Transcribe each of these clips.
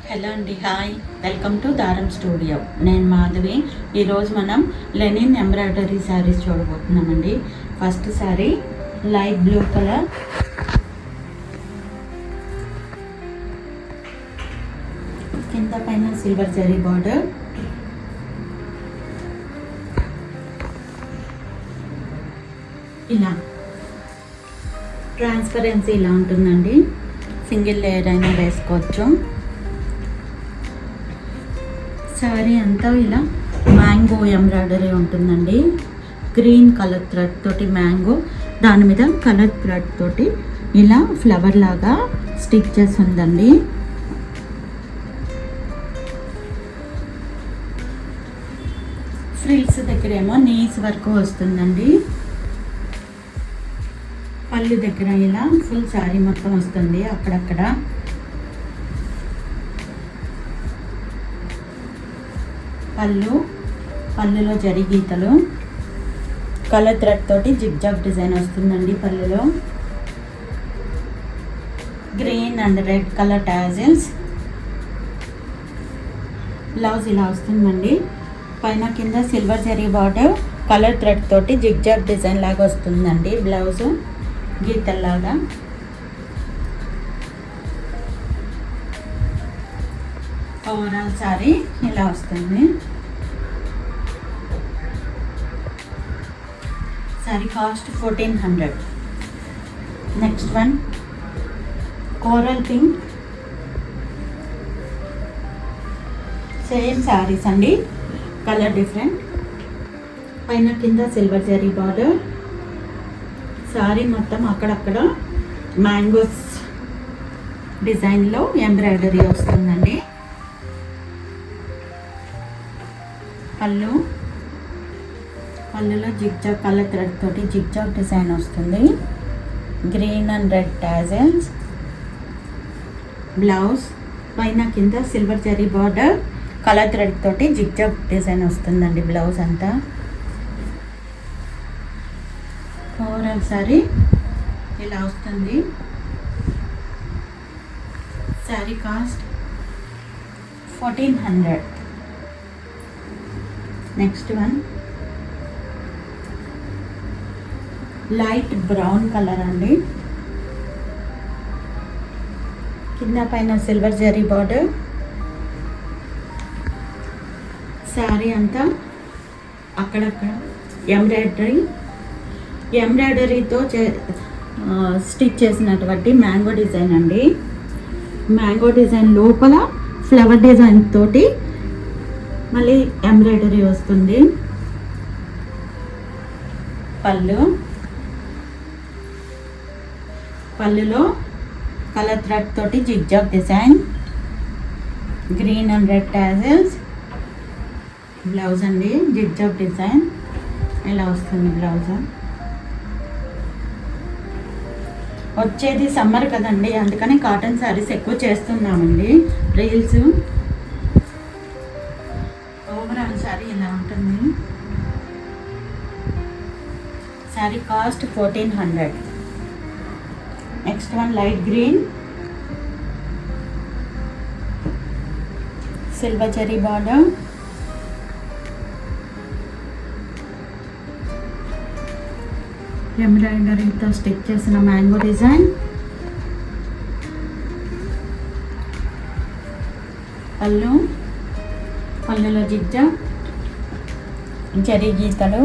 Hello అండి, hi, welcome to Dhaaram studio. నేను మాధవి. ఈరోజు మనం లెనిన్ ఎంబ్రాయిడరీ శారీస్ చూడబోతున్నామండి. First sari light blue colour, కింద పైన సిల్వర్ జరీ బార్డర్, ఇలా ట్రాన్స్పరెన్సీ ఇలా ఉంటుందండి. సింగిల్ లేయర్ అయినా వేసుకోవచ్చు. శారీ అంతా ఇలా మ్యాంగో ఎంబ్రాయిడరీ ఉంటుందండి. గ్రీన్ కలర్ థ్రెడ్ తోటి మ్యాంగో, దాని మీద కలర్ థ్రెడ్ తోటి ఇలా ఫ్లవర్ లాగా స్టిచ్ చేసి ఉందండి. ఫ్రిల్స్ దగ్గర ఏమో నీస్ వరకు వస్తుందండి. పళ్ళు దగ్గర ఇలా ఫుల్ శారీ మొత్తం వస్తుంది. అక్కడక్కడ పళ్ళులో జరీ గీతలు, కలర్ థ్రెడ్ తోటి జిగ్జాగ్ డిజైన్ వస్తుందండి. పళ్ళులో green and red colour tassels. Blouse ఇలా వస్తుందండి. పైన కింద silver zari border, colour thread తోటి జిగ్జాగ్ డిజైన్ లాగా వస్తుందండి. బ్లౌజు గీతల్లాగా. ఓవరాల్ శారీ ఇలా వస్తుంది. Sari cost 1400. Next one coral pink. Same saris అండి, కలర్ డిఫరెంట్. పైన కింద సిల్వర్ జరీ బార్డర్. శారీ మొత్తం అక్కడక్కడ మ్యాంగోస్ డిజైన్లో ఎంబ్రాయిడరీ వస్తుందండి. పళ్ళులో జిగ్జాగ్ కలర్ థ్రెడ్ తోటి జిగ్జాగ్ డిజైన్ వస్తుంది. Green and red tassels. Blouse పైన కింద silver zari border, colour thread తోటి జిగ్జాగ్ డిజైన్ వస్తుందండి. బ్లౌజ్ అంతా. ఓవరాల్ సారీ ఇలా వస్తుంది. Sari cost 1400. Next one light brown colour అండి. కింద పైన సిల్వర్ జరీ బార్డర్. శారీ అంతా అక్కడక్కడ ఎంబ్రాయిడరీతో స్టిచ్ చేసినటువంటి మ్యాంగో డిజైన్ అండి. మ్యాంగో డిజైన్ లోపల ఫ్లవర్ డిజైన్ తోటి మళ్ళీ ఎంబ్రాయిడరీ వస్తుంది. పళ్ళులో కలర్ థ్రెడ్ తోటి zigzag design, green and red tassels. Blouse అండి జిగ్జాగ్ డిజైన్ ఇలా వస్తుంది. బ్లౌజ్ వచ్చేది సమ్మర్ కదండి, అందుకని కాటన్ శారీస్ ఎక్కువ చేస్తున్నామండి రీల్స్. ఓవరాల్ శారీ ఇలా ఉంటుంది. Sari cost 1400. Next one light green, silver zari border. ఎంబ్రాయిడరీతో స్టిచ్ చేసిన మ్యాంగో డిజైన్. పళ్ళులో జిగ్జాగ్ జరీ గీతలు,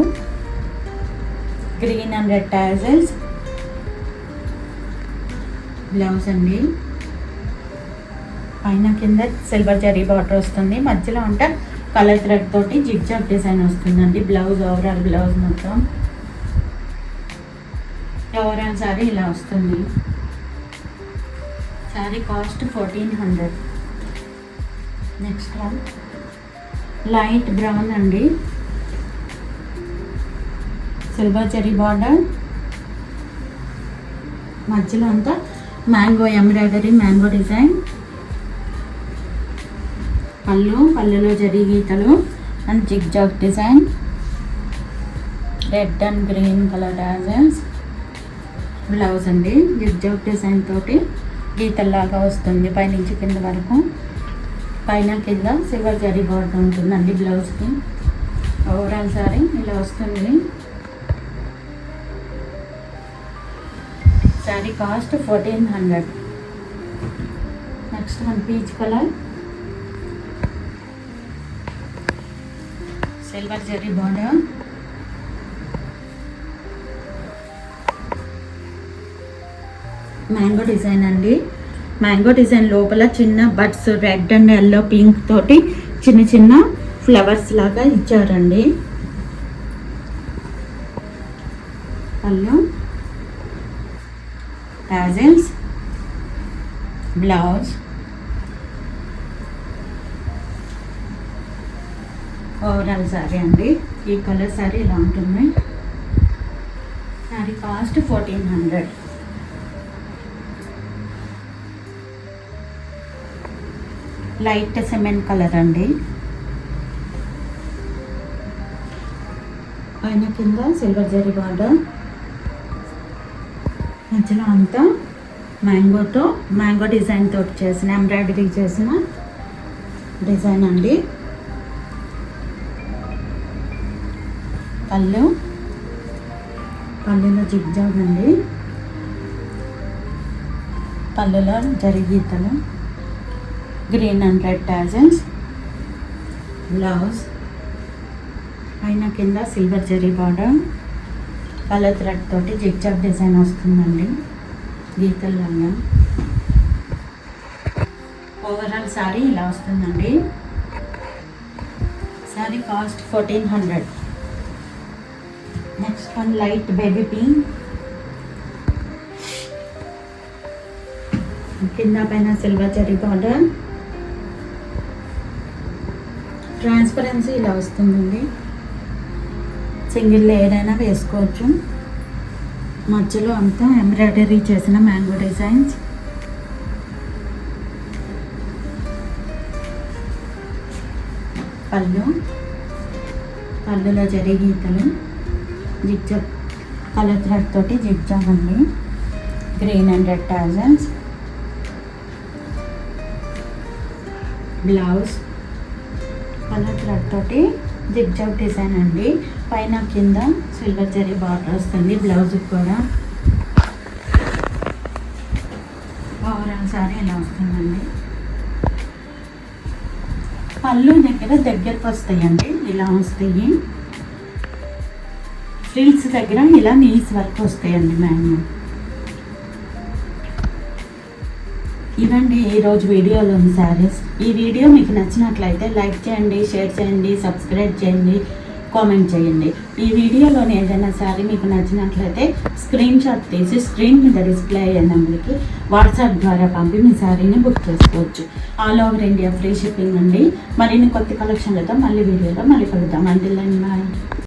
green and red tassels. Blouse అండి పైన కింద సిల్వర్ జరీ బార్డర్ వస్తుంది. మధ్యలో ఉంటే కలర్ థ్రెడ్ తోటి జిగ్జాగ్ డిజైన్ వస్తుందండి. బ్లౌజ్ ఓవరాల్ బ్లౌజ్ మొత్తం. ఓవరాల్ శారీ ఇలా వస్తుంది. Sari cost 1400. Next one light brown అండి. సిల్వర్ జరీ బార్డర్, మధ్యలో అంతా మ్యాంగో ఎంబ్రాయిడరీ, మ్యాంగో డిజైన్. పళ్ళులో జరీ గీతలు and zigzag design. Red and green colour tassels. Blouse అండి జిగ్జాగ్ డిజైన్ తోటి గీతల్లాగా వస్తుంది పైనుంచి కింద వరకు. పైన కింద సిల్వర్ జరీ బార్డర్ ఉంటుందండి బ్లౌజ్కి. ఓవరాల్ సారీ ఇలా వస్తుంది. Sari cost 1400. Next one peach colour, silver zari border, mango design అండి. మ్యాంగో డిజైన్ లోపల చిన్న buds red and yellow pink తోటి చిన్న చిన్న ఫ్లవర్స్ లాగా ఇచ్చారండి. పళ్ళు, టాజల్స్, బ్లౌజ్. ఓవరాల్ శారీ అండి. ఈ కలర్ శారీ ఇలా ఉంటుంది. Sari cost 1400. Light cement colour అండి. పైన కింద సిల్వర్ జరీ బార్డర్, మధ్యలో అంతా మ్యాంగో డిజైన్ తోటి చేసిన ఎంబ్రాయిడరీ చేసిన డిజైన్ అండి. పళ్ళులో జిగ్జాగ్ అండి. పళ్ళులో జరీ గీతలు, green and red tassels, blouse. పైన కింద silver zari border, colour thread తోటి జిగ్జాగ్ డిజైన్ వస్తుందండి గీతల్లాగా. ఓవరాల్ శారీ ఇలా వస్తుందండి. Sari cost 1400. Next one light baby pink, కింద పైన సిల్వర్ జరీ బార్డర్, ట్రాన్స్పరెన్సీ ఇలా వస్తుందండి. సింగిల్ లేయర్ అయినా వేసుకోవచ్చు. మధ్యలో అంతా ఎంబ్రాయిడరీ చేసిన మ్యాంగో డిజైన్స్. పళ్ళులో జరీ గీతలు, జిగ్జాగ్ కలర్ థ్రెడ్ తోటి జిగ్జాగ్ అండి. Green and red tassels, blouse colour thread తోటి జిగ్జాగ్ డిజైన్ అండి. పైన కింద సిల్వర్ జరీ బార్డర్ వస్తుంది బ్లౌజ్ కూడా. ఓవరాల్ సారీ ఇలా వస్తుందండి. పళ్ళు దగ్గరకు వస్తాయండి, ఇలా వస్తాయి. ఫ్రిల్స్ దగ్గర ఇలా నీస్ వర్క్ వస్తాయండి మ్యామ్. ఇవండి ఈరోజు వీడియోలోని శారీస్. ఈ వీడియో మీకు నచ్చినట్లయితే లైక్ చేయండి, షేర్ చేయండి, సబ్స్క్రైబ్ చేయండి, కామెంట్ చేయండి. ఈ వీడియోలోని ఏదైనా శారీ మీకు నచ్చినట్లయితే స్క్రీన్ షాట్ తీసి స్క్రీన్ మీద డిస్ప్లే అయ్యే నెంబర్కి వాట్సాప్ ద్వారా పంపి మీ శారీని బుక్ చేసుకోవచ్చు. All over India free shipping అండి. మరిన్ని కొత్త కలెక్షన్లతో మళ్ళీ వీడియోలో మళ్ళీ కలుద్దాం. Until then bye.